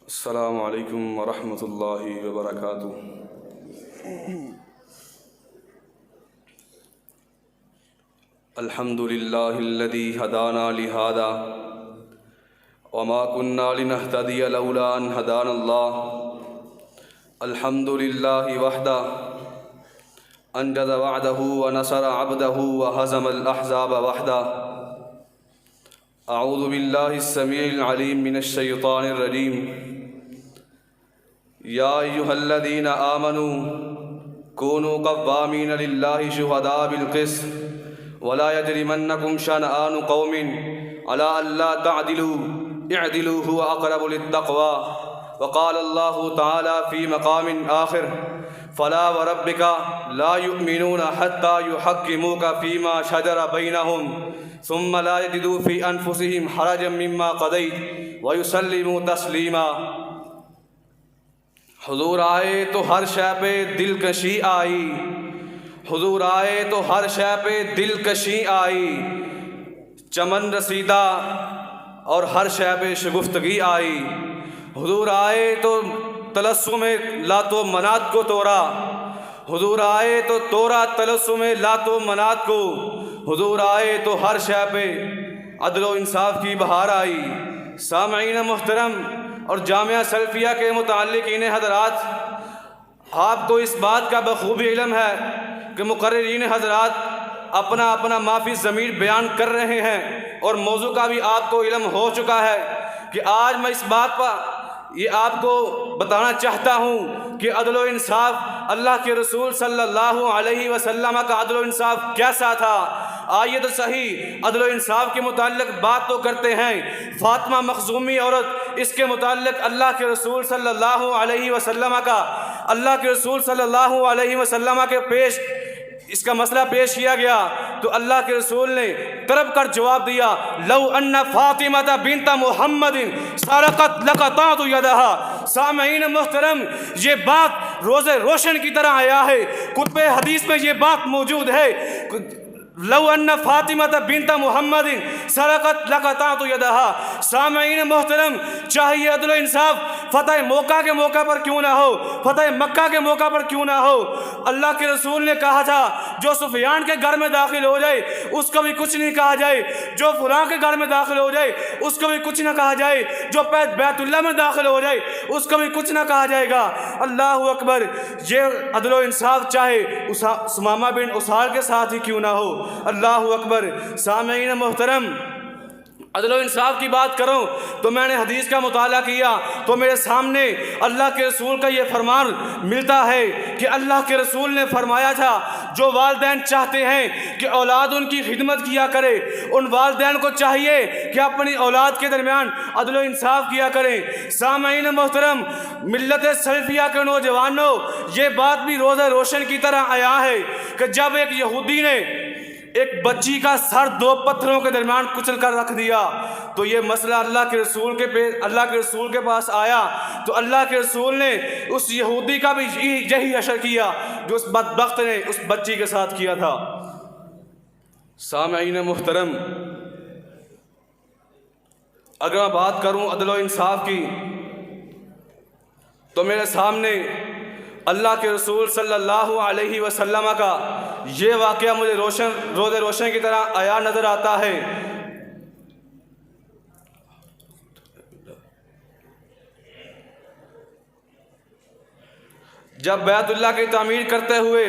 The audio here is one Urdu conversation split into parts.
السلام علیکم ورحمۃ اللہ وبرکاتہ۔ الحمد للہ الذی ہدانا لہذا وما كنا لنہتدی لولا ان ہدانا اللہ۔ الحمد للہ وحدہ انجز وعدہ ونصر عبدہ وہزم الاحزاب وحدہ۔ اعوذ باللہ السمیع العلیم من الشیطان الرجیم۔ یا ایہا الذین آمنوا کونوا قوامین للہ شہداء بالقسط ولا یجرمنکم شنآن قوم علی الا تعدلوا اعدلوا هو اقرب للتقوى۔ وقال اللہ تعالی فی مقام آخر فلا وربک لا یؤمنون حتی یحکموک فیما شجر بینہم ثم لا یجدوا فی انفسہم حرجا مما قضیت ویسلموا تسلیما۔ حضور آئے تو ہر شے پہ دلکشی آئی، حضور آئے تو ہر شے پہ دلکشی آئی، چمن رسیدہ اور ہر شے پہ شگفتگی آئی۔ حضور آئے تو تلسم لات و منات کو توڑا، حضور آئے تو توڑا تلسم لات و منات کو۔ حضور آئے تو ہر شے پہ عدل و انصاف کی بہار آئی۔ سامعین محترم اور جامعہ سلفیہ کے متعلقین حضرات، آپ کو اس بات کا بخوبی علم ہے کہ مقررین حضرات اپنا اپنا معافی ضمیر بیان کر رہے ہیں، اور موضوع کا بھی آپ کو علم ہو چکا ہے کہ آج میں اس بات پر یہ آپ کو بتانا چاہتا ہوں کہ عدل و انصاف، اللہ کے رسول صلی اللہ علیہ وسلم کا عدل و انصاف کیسا تھا۔ آئیے تو صحیح عدل و انصاف کے متعلق بات تو کرتے ہیں۔ فاطمہ مخزومی عورت، اس کے متعلق اللہ کے رسول صلی اللہ علیہ وسلم کے پیش اس کا مسئلہ پیش کیا گیا تو اللہ کے رسول نے طرب کر جواب دیا، لو ان فاطمہ بنت محمد سرقت لقطعت یدہا۔ سامعین محترم، یہ بات روز روشن کی طرح آیا ہے، کتب حدیث میں یہ بات موجود ہے، لو ان فاطمہ بنت محمد سرقت لقطعت یدہا۔ سامعین محترم، چاہیے عدل و انصاف فتح موقع کے موقع پر کیوں نہ ہو، فتح مکہ کے موقع پر کیوں نہ ہو، اللہ کے رسول نے کہا تھا جو سفیان کے گھر میں داخل ہو جائے اس کو بھی کچھ نہیں کہا جائے، جو فلاں کے گھر میں داخل ہو جائے اس کو بھی کچھ نہ کہا جائے، جو بیت اللہ میں داخل ہو جائے اس کو بھی کچھ نہ کہا جائے گا۔ اللہ اکبر، یہ عدل و انصاف چاہے ثمامہ بن اسال کے ساتھ ہی کیوں نہ ہو۔ اللہ اکبر۔ سامعین محترم، عدل و انصاف کی بات کروں تو میں نے حدیث کا مطالعہ کیا تو میرے سامنے اللہ کے رسول کا یہ فرمان ملتا ہے کہ اللہ کے رسول نے فرمایا تھا جو والدین چاہتے ہیں کہ اولاد ان کی خدمت کیا کرے، ان والدین کو چاہیے کہ اپنی اولاد کے درمیان عدل و انصاف کیا کریں۔ سامعین محترم، ملت سلفیہ کے نوجوانوں، یہ بات بھی روز روشن کی طرح آیا ہے کہ جب ایک یہودی نے ایک بچی کا سر دو پتھروں کے درمیان کچل کر رکھ دیا تو یہ مسئلہ اللہ کے رسول کے پاس آیا تو اللہ کے رسول نے اس یہودی کا بھی یہی اشر کیا جو اس بدبخت نے اس بچی کے ساتھ کیا تھا۔ سامعین محترم، اگر میں بات کروں عدل و انصاف کی تو میرے سامنے اللہ کے رسول صلی اللہ علیہ وسلم کا یہ واقعہ مجھے روز روشن کی طرح آیا نظر آتا ہے۔ جب بیت اللہ کی تعمیر کرتے ہوئے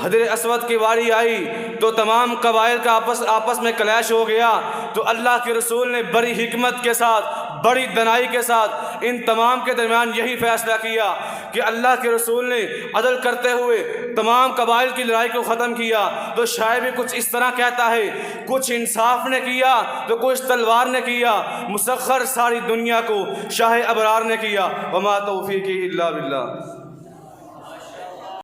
حجر اسود کی واری آئی تو تمام قبائل کا آپس میں کلیش ہو گیا تو اللہ کے رسول نے بڑی حکمت کے ساتھ، بڑی دنائی کے ساتھ ان تمام کے درمیان یہی فیصلہ کیا کہ اللہ کے رسول نے عدل کرتے ہوئے تمام قبائل کی لڑائی کو ختم کیا۔ تو شاعر بھی کچھ اس طرح کہتا ہے، کچھ انصاف نے کیا تو کچھ تلوار نے کیا، مسخر ساری دنیا کو شاہ ابرار نے کیا، وما توفیقی الا باللہ۔